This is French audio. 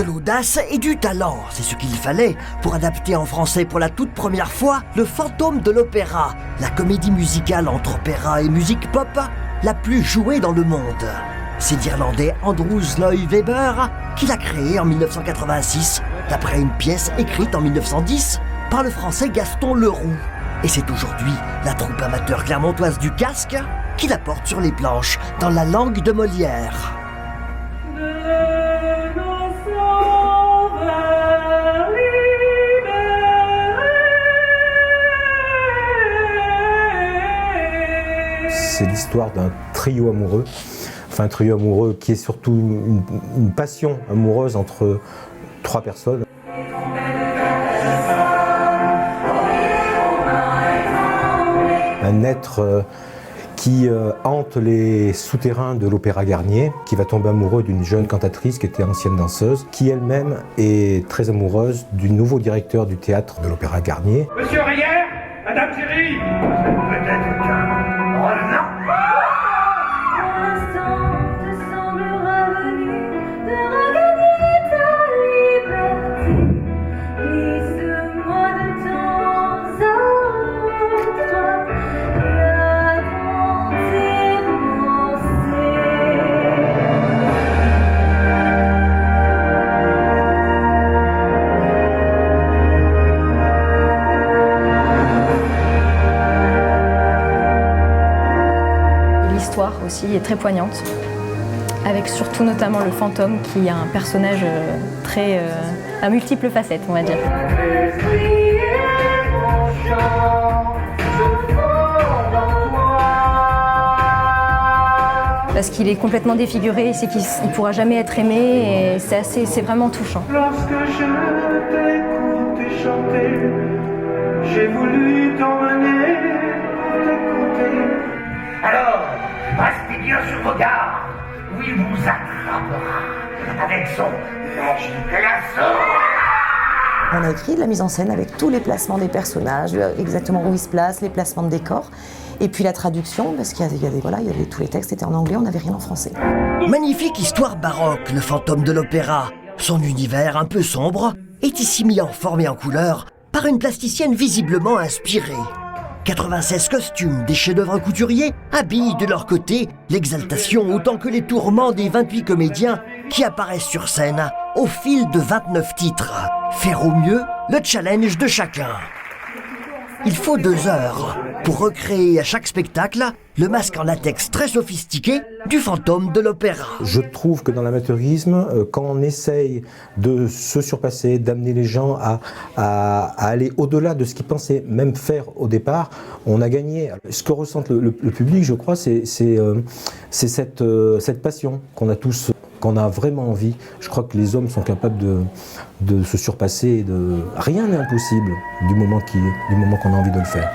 l'audace et du talent, c'est ce qu'il fallait pour adapter en français pour la toute première fois Le Fantôme de l'Opéra, la comédie musicale entre opéra et musique pop la plus jouée dans le monde. C'est l'Irlandais Andrews Lloyd Webber qui l'a créé en 1986, d'après une pièce écrite en 1910 par le français Gaston Leroux. Et c'est aujourd'hui la troupe amateur clermontoise du Casque qui la porte sur les planches dans la langue de Molière. C'est l'histoire d'un trio amoureux, enfin un trio amoureux qui est surtout une passion amoureuse entre trois personnes. Un être qui hante les souterrains de l'Opéra Garnier, qui va tomber amoureux d'une jeune cantatrice qui était ancienne danseuse, qui elle-même est très amoureuse du nouveau directeur du théâtre de l'Opéra Garnier. Monsieur Reyer, Madame Thierry, peut-être qu'un revenant. L'histoire aussi est très poignante, avec surtout notamment le fantôme qui est un personnage très à multiples facettes, on va dire. Parce qu'il est complètement défiguré, c'est qu'il ne pourra jamais être aimé et c'est vraiment touchant. Lorsque je t'écoute chanter, j'ai voulu t'emmener pour t'écouter. Alors, restez bien sur vos gardes, ou il vous attrapera avec son magique lasso. On a écrit de la mise en scène avec tous les placements des personnages, exactement où ils se placent, les placements de décors, et puis la traduction, parce qu'il y avait tous les textes étaient en anglais, on n'avait rien en français. Magnifique histoire baroque, Le Fantôme de l'Opéra. Son univers un peu sombre est ici mis en forme et en couleur par une plasticienne visiblement inspirée. 96 costumes des chefs-d'œuvre couturiers habillent de leur côté l'exaltation autant que les tourments des 28 comédiens qui apparaissent sur scène au fil de 29 titres. Faire au mieux le challenge de chacun. Il faut 2 heures pour recréer à chaque spectacle le masque en latex très sophistiqué du Fantôme de l'Opéra. Je trouve que dans l'amateurisme, quand on essaye de se surpasser, d'amener les gens à aller au-delà de ce qu'ils pensaient même faire au départ, on a gagné. Ce que ressent le public, je crois, c'est cette passion qu'on a tous, qu'on a vraiment envie. Je crois que les hommes sont capables de se surpasser. Rien n'est impossible du moment qu'on a envie de le faire.